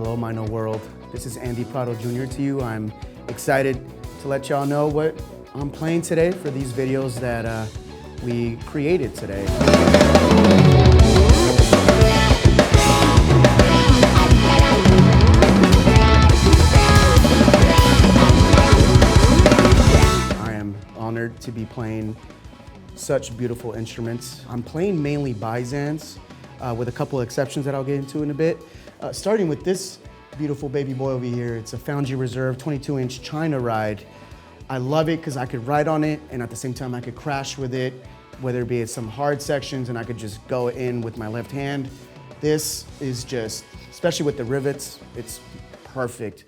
Hello, Meinl world. This is Andy Prado Jr. to you. I'm excited to let y'all know what I'm playing today for these videos that we created today. I am honored to be playing such beautiful instruments. I'm playing mainly Byzance, with a couple of exceptions that I'll get into in a bit. Starting with this beautiful baby boy over here. It's a Foundry Reserve 22-inch China ride. I love it because I could ride on it and at the same time I could crash with it, whether it be at some hard sections and I could just go in with my left hand. This is just, especially with the rivets, it's perfect.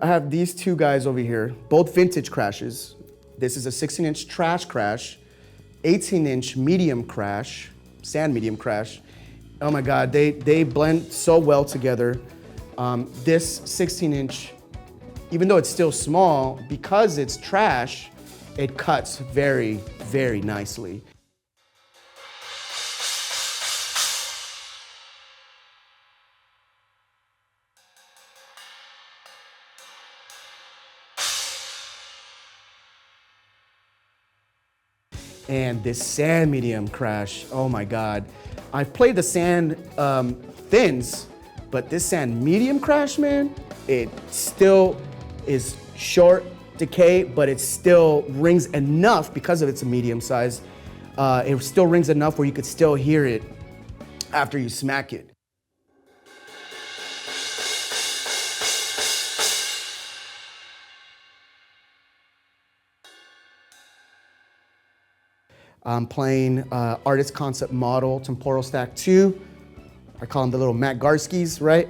I have these two guys over here, both vintage crashes. This is a 16-inch trash crash, 18-inch medium crash, sand medium crash. Oh my God, they blend so well together. This 16-inch, even though it's still small, because it's trash, it cuts very, very nicely. And this sand medium crash, oh my God. I've played the sand thins, but this sand medium crash, man, it still is short decay, but it still rings enough because of it's a medium size. It still rings enough where you could still hear it after you smack it. I'm playing Artist Concept Model Temporal Stack 2. I call them the little Matt Garskis, right?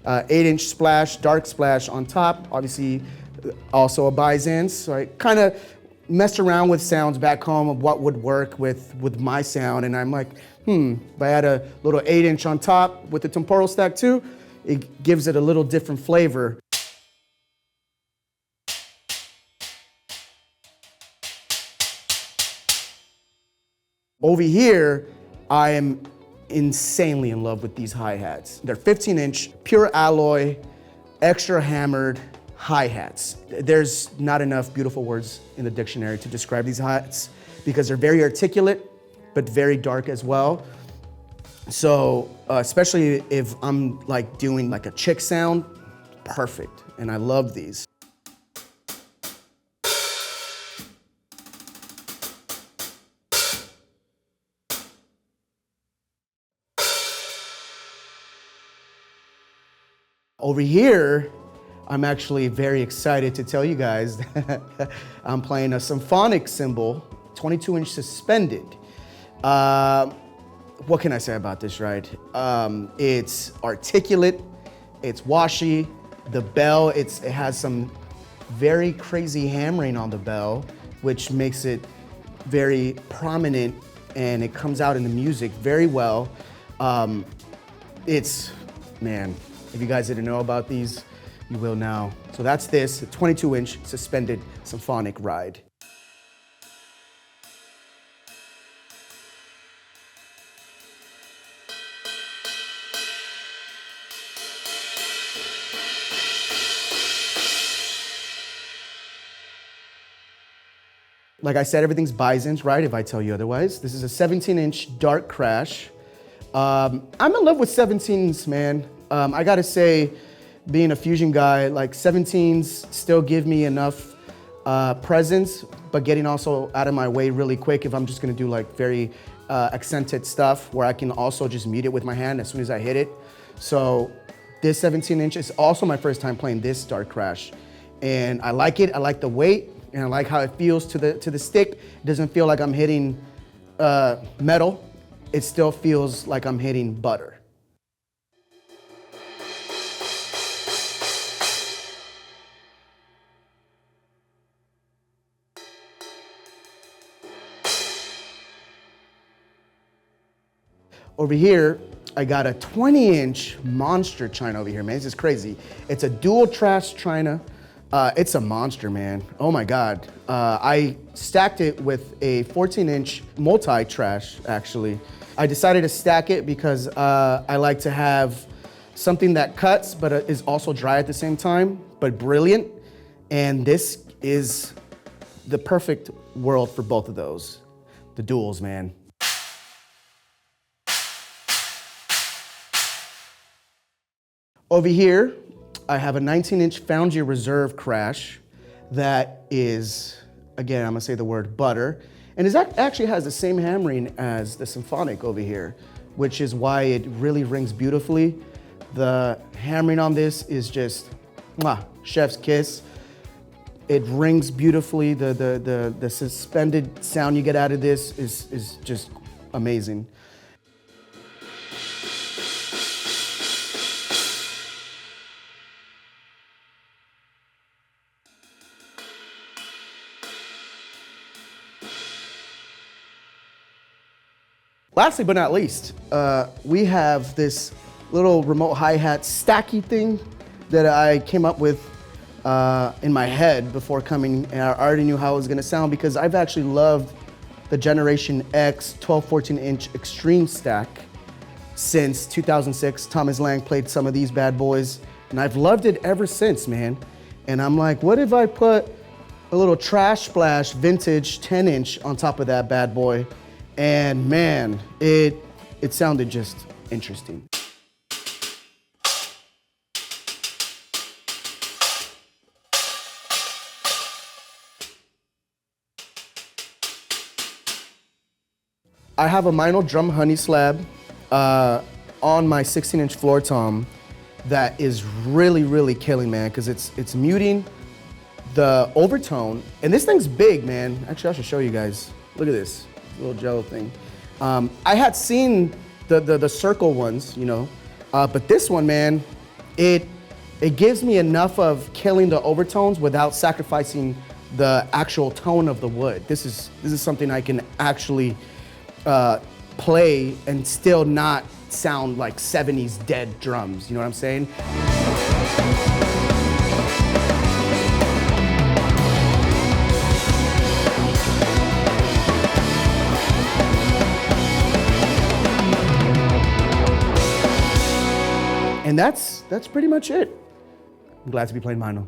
8-inch splash, dark splash on top. Obviously, also a Byzance. So I kind of messed around with sounds back home of what would work with my sound. And I'm like, if I had a little 8-inch on top with the Temporal Stack 2, it gives it a little different flavor. Over here, I am insanely in love with these hi-hats. They're 15-inch, pure alloy, extra hammered hi-hats. There's not enough beautiful words in the dictionary to describe these hi-hats because they're very articulate, but very dark as well. So, especially if I'm like doing like a chick sound, perfect. And I love these. Over here, I'm actually very excited to tell you guys that I'm playing a Symphonic cymbal, 22-inch suspended. What can I say about this ride? It's articulate, it's washy. The bell, it has some very crazy hammering on the bell, which makes it very prominent and it comes out in the music very well. Man, if you guys didn't know about these, you will now. So that's this, a 22-inch suspended symphonic ride. Like I said, everything's Byzance, right? If I tell you otherwise. This is a 17-inch dark crash. I'm in love with 17s, man. I gotta say, being a fusion guy, like 17s still give me enough presence, but getting also out of my way really quick if I'm just gonna do like very accented stuff where I can also just mute it with my hand as soon as I hit it. So this 17-inch is also my first time playing this dark crash. And I like it, I like the weight, and I like how it feels to the stick. It doesn't feel like I'm hitting metal. It still feels like I'm hitting butter. Over here, I got a 20-inch monster China over here, man. This is crazy. It's a dual trash China, It's a monster, man. Oh my God. I stacked it with a 14-inch multi trash, actually. I decided to stack it because I like to have something that cuts, but is also dry at the same time, but brilliant. And this is the perfect world for both of those. The Duels, man. Over here, I have a 19-inch Foundry Reserve crash that is, again, I'm gonna say the word butter, and it actually has the same hammering as the Symphonic over here, which is why it really rings beautifully. The hammering on this is just, mwah, chef's kiss. It rings beautifully. The suspended sound you get out of this is just amazing. Lastly but not least, we have this little remote hi-hat stacky thing that I came up with in my head before coming, and I already knew how it was gonna sound because I've actually loved the Generation X 12-14-inch X-treme Stack since 2006. Thomas Lang played some of these bad boys, and I've loved it ever since, man. And I'm like, what if I put a little Trash Splash Vintage 10-inch on top of that bad boy? And man, it sounded just interesting. I have a Meinl Drum Honey Slab on my 16-inch floor tom that is really killing, man, because it's muting the overtone. And this thing's big, man. Actually, I should show you guys. Look at this little jello thing. I had seen the circle ones, you know, but this one, man, it gives me enough of killing the overtones without sacrificing the actual tone of the wood. This is something I can actually play and still not sound like 70s dead drums, you know what I'm saying? And that's pretty much it. I'm glad to be playing Meinl.